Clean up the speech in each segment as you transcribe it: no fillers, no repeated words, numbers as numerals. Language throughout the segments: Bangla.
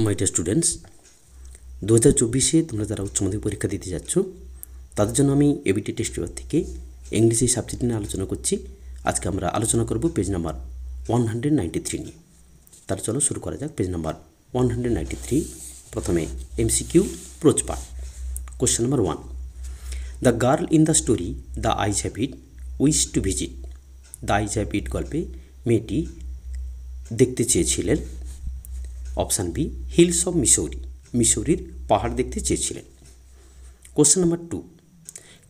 মাই ডিয়ার স্টুডেন্টস, 2024-এ তোমরা যারা উচ্চ মাধ্যমিক পরীক্ষা দিতে যাচ্ছ তাদের জন্য আমি এবিটি টেস্ট পেপার থেকে ইংরেজি সাবজেক্ট নিয়ে আলোচনা করছি। আজকে আমরা আলোচনা করব পেজ নাম্বার 193 নিয়ে। তার চলো শুরু করা যাক। পেজ নাম্বার 193, প্রথমে MCQ prose part. Question number 1, the girl in the story the eyes have it wish to visit. The eyes have it গল্পে মেয়েটি দেখতে চেয়েছিলেন option B hills of Missouri, মিসৌরির পাহাড় দেখতে চেয়েছিলেন। Question number 2,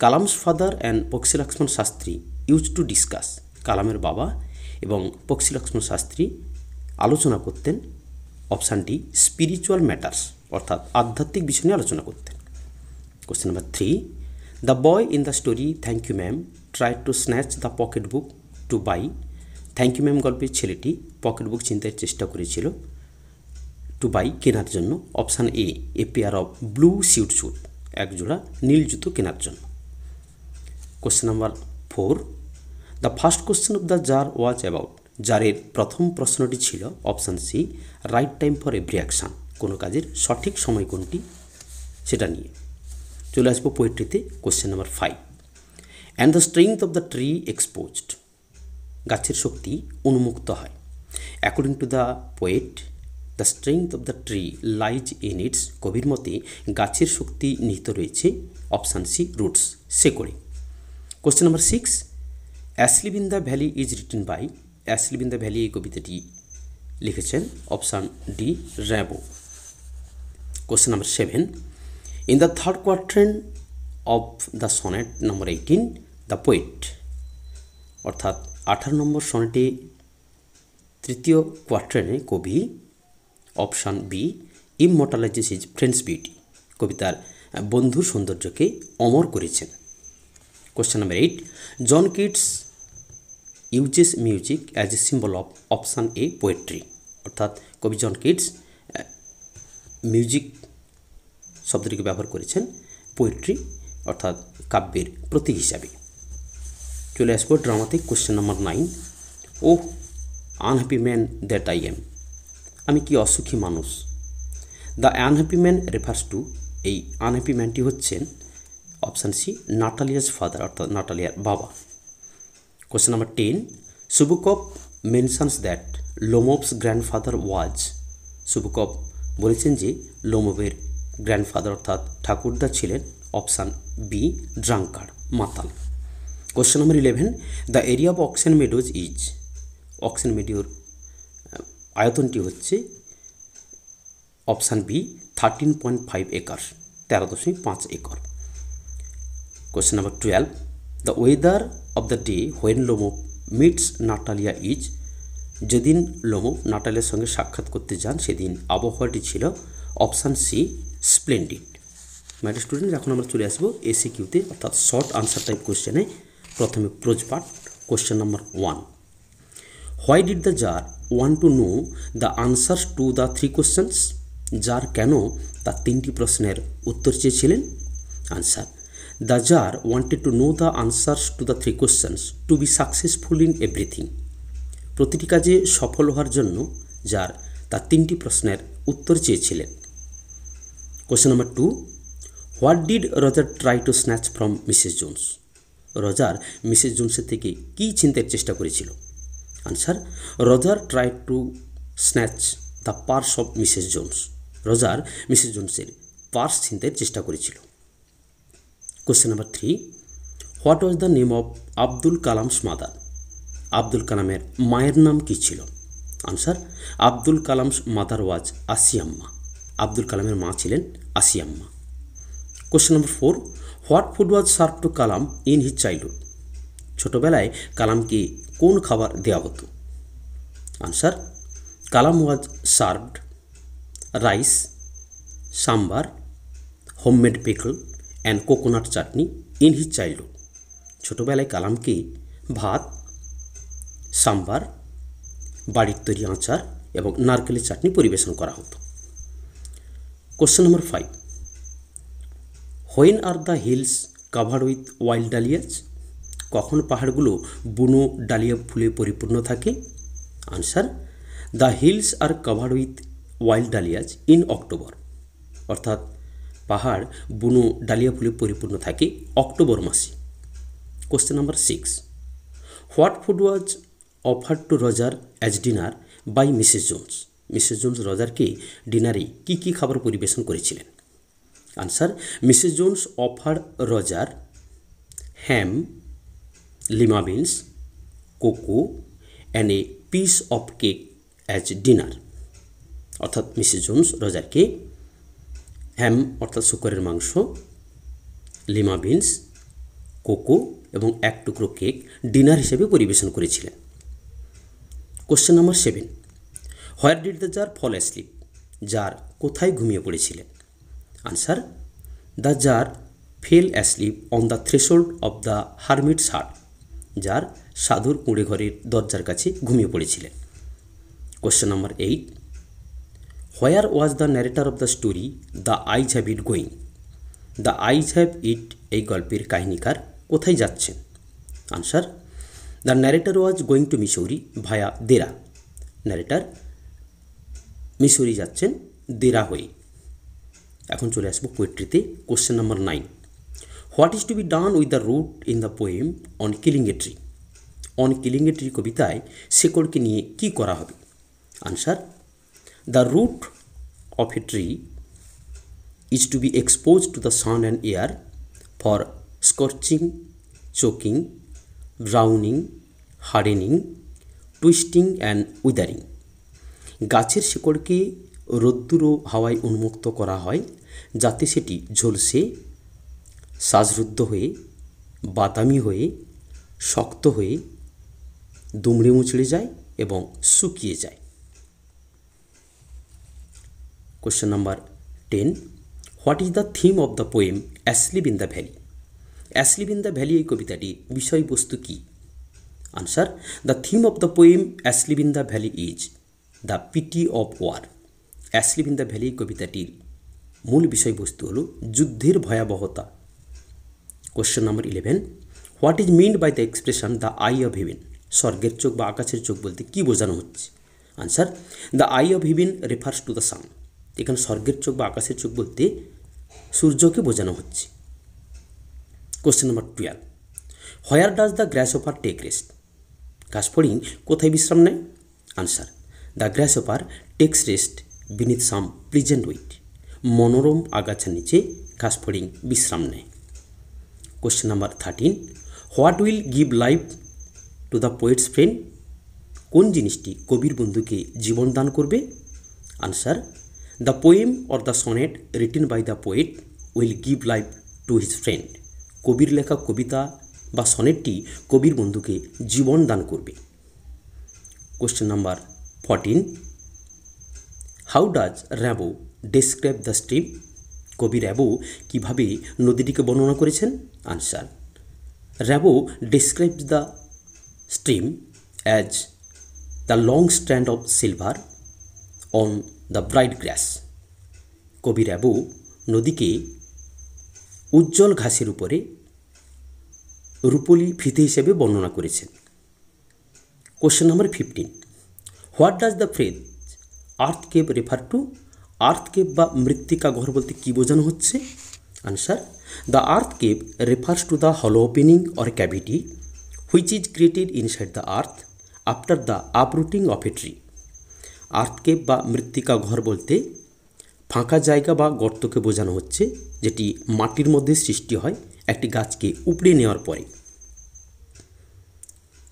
Kalam's father and Pakshi Lakshmana Sastry use to discuss. কালামের বাবা এবং পক্ষী লক্ষ্মণ শাস্ত্রী আলোচনা করতেন অপশান ডি স্পিরিচুয়াল ম্যাটার্স, অর্থাৎ আধ্যাত্মিক বিষয় নিয়ে আলোচনা করতেন। Question number 3, the boy in the story thank you ma'am try to snatch the pocket book to buy. Thank you ma'am গল্পের ছেলেটি পকেট বুক ছিনতাইয়ের চেষ্টা করেছিল টু বাই, কেনার জন্য। Option A pair of blue suit suit, এক জোড়া নীল জুতো কেনার জন্য। Question number 4, the first question of the tsar was about. জারের প্রথম প্রশ্নটি ছিল option C right time for every action, কোনো কাজের সঠিক সময় কোনটি সেটা নিয়ে। চলে আসবো পোয়েট্রিতে। Question number 5, and the strength of the tree exposed. গাছের শক্তি উন্মুক্ত হয়। According to the poet the strength of the tree lies in its. কবির মতে গাছের শক্তি নিহিত রয়েছে অপশান সি রুটস, শেকড়ে। Question number 6, asleep in the valley is written by. Asleep in the valley এই কবিতাটি লিখেছেন option D Rimbaud. Question number 7, in the third quatrain of the sonnet number 18 the poet, অর্থাৎ 18 নম্বর সনেটে তৃতীয় কোয়াট্রেনে কবি option B immortalises his friend's beauty, কবিতার বন্ধুর সৌন্দর্যকে অমর করেছেন। Question number 8, John Keats uses music as a symbol of option a poetry, অর্থাৎ কবি জন কিটস মিউজিক শব্দটিকে ব্যবহার করেছেন পোয়েট্রি অর্থাৎ কাব্যের প্রতীক হিসাবে। চলে আসবো ড্রামাতে। Question number 9, oh unhappy man that I am. আমি কি অসুখী মানুষ। The unhappy man refers to, এই আনহ্যাপি ম্যানটি হচ্ছেন অপশান সি নাটালিয়াস ফাদার, অর্থাৎ নাটালিয়ার বাবা। Question number 10, Chubukov mentions that Lomov's grandfather was. Chubukov বলেছেন যে লোমভের গ্র্যান্ডফাদার অর্থাৎ ঠাকুরদা ছিলেন অপশান বি ড্রাঙ্কার্ড, মাতাল। Question number 11, the area of Oxen Meadows is. Oxen মেডোর আয়তনটি হচ্ছে option B 13.5 acre, 13.5 acre. Question number 12, the weather of the day when Lomov meets Natalia is. যেদিন লোমভ নাটালিয়ার সঙ্গে সাক্ষাৎ করতে যান সেদিন আবহাওয়াটি ছিল option C splendid. My dear student, এখন আমরা চলে আসবো এসিকিউতে, অর্থাৎ শর্ট আনসার টাইপ কোশ্চেনে। প্রথমে prose part. Question number 1, why did the tsar want to know the answers to the 3 questions. Tsar কেন তার 3টি প্রশ্নের উত্তর চেয়েছিলেন। Answer, the tsar wanted to know the answers to the 3 questions to be successful in everything. প্রতিটি কাজে সফল হওয়ার জন্য জার তার 3টি প্রশ্নের উত্তর চেয়েছিলেন। Question number 2, what did Roger try to snatch from Mrs Jones. Roger Mrs জোন্সের থেকে কী ছিনতাইয়ের চেষ্টা করেছিল। Answer, Roger try to snatch the purse of Mrs Jones. Roger Mrs জোন্সের পার্স ছিনতাইয়ের চেষ্টা করেছিল। Question number 3, what was the name of Abdul Kalam's mother. Abdul কালামের মায়ের নাম কী ছিল। Answer, Abdul Kalam's mother was Asiamma. Abdul কালামের মা ছিলেন Asiamma. Question number 4, what food was serve two Kalam in his childhood. ছোটোবেলায় কালামকে কোন খাবার দেওয়া হতো। Answer, Kalam was served rice, sambar, homemade pickle and coconut chutney in his childhood. ছোটোবেলায় কালামকে ভাত, সাম্বার, বাড়ির তৈরি আচার এবং নারকেলের চাটনি পরিবেশন করা হতো। Question number 5, when are the hills covered with wild dahlias. কখন পাহাড়গুলো বুনো ডালিয়া ফুলে পরিপূর্ণ থাকে। Answer, the hills are covered with wild dahlias in October? অর্থাৎ পাহাড় বুনো ডালিয়া ফুলে পরিপূর্ণ থাকে অক্টোবর মাসে। Question number 6, what food was offered to Roger as dinner by Mrs Jones? Mrs Jones রজারকে ডিনারে কি কি খাবার পরিবেশন করেছিলেন? Answer, Mrs Jones offered Roger ham, lima beans, cocoa and a piece of cake as dinner. অর্থাৎ মিসেস জোন্স রজারকে হ্যাম অর্থাৎ শূকরের মাংস, লিমা বিনস, কোকো এবং এক টুকরো কেক ডিনার হিসেবে পরিবেশন করেছিলেন। Question number 7, where did the czar fall asleep? Czar কোথায় ঘুমিয়ে পড়েছিলেন? Answer, the czar fell asleep on the threshold of the hermit's hut. Czar সাধুর কুঁড়ে ঘরের দরজার কাছে ঘুমিয়ে পড়েছিলেন। Question number 8, where was the narrator of the story the eyes have it going? The eyes have it এই গল্পের কাহিনীকার কোথায় যাচ্ছেন? Answer, the narrator was going to Mussoorie via দেরা। Narrator Mussoorie যাচ্ছেন দেরা হয়ে। এখন চলে আসবো পোয়েট্রিতে। Question number 9, what is to be done with the root in the poem on killing a tree? On killing a tree কবিতায় শেকড়কে নিয়ে কি করা হবে? Answer, the root of a tree is to be exposed to the sun and air for scorching, choking, browning, hardening, twisting and withering. গাছের শিকড়কে রোদ্দুর ও হাওয়ায় উন্মুক্ত করা হয় যাতে সেটি ঝলসে, শ্বাসরুদ্ধ হয়ে, বাদামি হয়ে, শক্ত হয়ে, দুমড়ে মুচড়ে যায় এবং শুকিয়ে যায়। Question number 10, what is the theme of the poem asleep in the valley? Asleep in the valley এই কবিতাটির বিষয়বস্তু কী? Answer, the theme of the poem asleep in the valley is the pity of war. Asleep in the valley কবিতাটির মূল বিষয়বস্তু হল যুদ্ধের ভয়াবহতা। Question number 11, what is meant by the expression the eye of heaven? স্বর্গের চোখ বা আকাশের চোখ বলতে কী বোঝানো হচ্ছে? Answer, the eye of haven refers to the sun. এখানে স্বর্গের চোখ বা আকাশের চোখ বলতে সূর্যকে বোঝানো হচ্ছে। Question number 12, where does the grasshopper take rest? ঘাসফড়িং কোথায় বিশ্রাম নেয়? Answer, the grasshopper takes rest beneath some pleasant weed. মনোরম আগাছার নিচে ঘাসফড়িং বিশ্রাম নেয়। Question number 13, what will give life to the poet's friend? কোন জিনিসটি কবির বন্ধুকে জীবন দান করবে? Answer, the poem or the sonnet written by the poet will give life to his friend. কবির লেখা কবিতা বা সনেটটি কবির বন্ধুকে জীবন দান করবে। Question number 14, how does Rimbaud describe the stream? কবি র্যাবো কীভাবে নদীটিকে বর্ণনা করেছেন? Answer, Rimbaud describes the stream as the long strand of silver on the bright grass. কবি র্যাবো নদীকে উজ্জ্বল ঘাসের উপরে রূপলি ফিতে হিসেবে বর্ণনা করেছেন। Question number 15, what does the phrase earth cave refer to? Earth cave বা মৃত্তিকা ঘর বলতে কী বোঝানো হচ্ছে? Answer, the earth cave refers to the hollow opening or cavity which is created inside the earth after the uprooting of a tree. Earth cave বা মৃত্তিকা ঘর বলতে ফাঁকা জায়গা বা গর্তকে বোঝানো হচ্ছে যেটি মাটির মধ্যে সৃষ্টি হয় একটি গাছকে উপড়ে নেওয়ার পরে।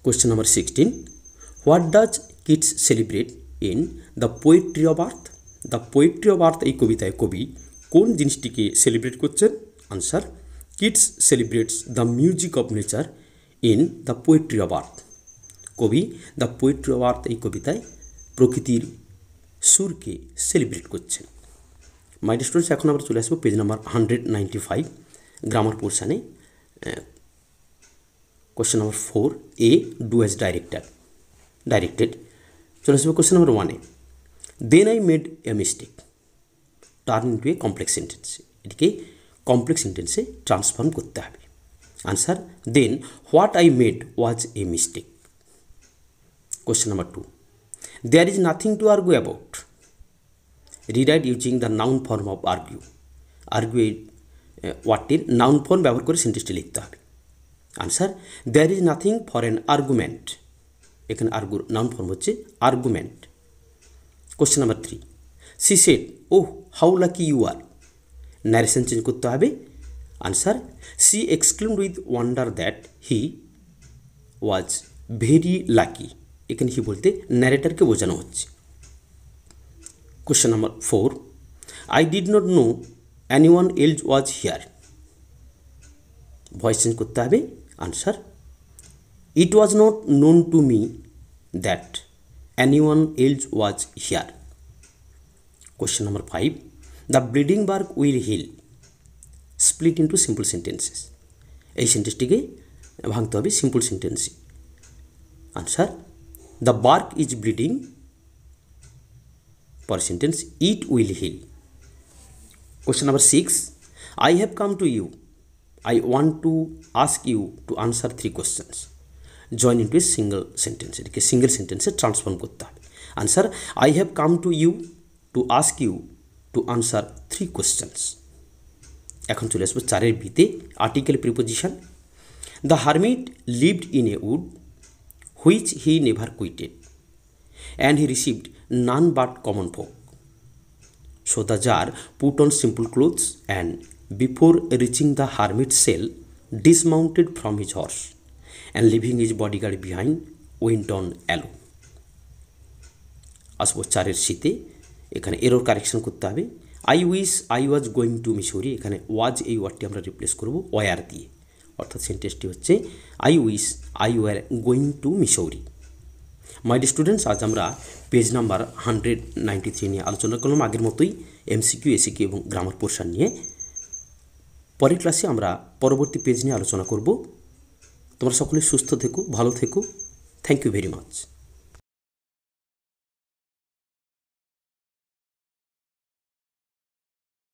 Question number 16, what does Keats celebrate in the poetry of earth? The poetry of earth এই কবিতায় কবি কোন জিনিসটিকে সেলিব্রেট করছেন? Answer, Keats celebrates the music of nature in the poetry of earth. কবি দ্য পোয়েট্রি অফ আর্থ এই কবিতায় প্রকৃতির সুরকে সেলিব্রেট করছেন। মাই ডিয়ার স্টুডেন্টস, এখন আমরা চলে আসবো পেজ নাম্বার 195 গ্রামার পোর্শানে। Question number 4, A do as directed. চলে আসবো কোশ্চেন নাম্বার 1-এ, then I made a mistake turn into a complex sentence. এটিকে কমপ্লেক্স সেন্টেন্সে ট্রান্সফর্ম করতে হবে। Answer, then what I made was a mistake. Question number 2, there is nothing to argue about. Rewrite using the noun form of argue. Argue এই ওয়ার্ডটির নাউন ফর্ম ব্যবহার করে সেন্টেন্সটি লিখতে হবে। Answer, there is nothing for an argument. এখানে আর্গুর নাউন ফর্ম হচ্ছে argument. Question number 3, she said oh how lucky you are. Narration change করতে হবে। Answer, she exclaimed with wonder that he was very lucky. এখানে হি বলতে ন্যারেটারকে বোঝানো হচ্ছে। Question number 4, I did not know anyone else was here. Voice change করতে হবে। Answer, it was not known to me that anyone else was here. Question number 5, the bleeding bark will heal. Split into simple sentences. এই সেন্টেন্সটিকে ভাঙতে হবে সিম্পল সেন্টেন্সে। Answer, the bark is bleeding, পর sentence it will heal. Question number 6, I have come to you, I want to ask you to answer 3 questions. Join into a single sentence. এটাকে সিঙ্গেল সেন্টেন্সে ট্রান্সফর্ম করতে হবে। Answer, I have come to you to ask you to answer 3 questions. এখন চলে আসবো 4-এর বিতে, article preposition. The hermit lived in a wood which he never quitted and he received none but common folk. So the tsar put on simple clothes and before reaching the hermit's cell, dismounted from his horse and leaving his bodyguard behind, went on alone. আসবো 4-এর শীতে। এখানে এরর কারেকশন করতে হবে। I wish I was going to Missouri. এখানে ওয়াজ এই ওয়ার্ডটি আমরা রিপ্লেস করব ওয়ার দিয়ে, অর্থাৎ সেন্টেন্সটি হচ্ছে I wish I were going to Missouri. My dear students, আজ আমরা পেজ নাম্বার 193 নিয়ে আলোচনা করলাম। আগের মতোই এমসিকিউ, এসিকিউ এবং গ্রামার পোর্শন নিয়ে। পরের ক্লাসে আমরা পরবর্তী পেজ নিয়ে আলোচনা করব। তোমরা সকলে সুস্থ থেকো, ভালো থেকো। Thank you very much.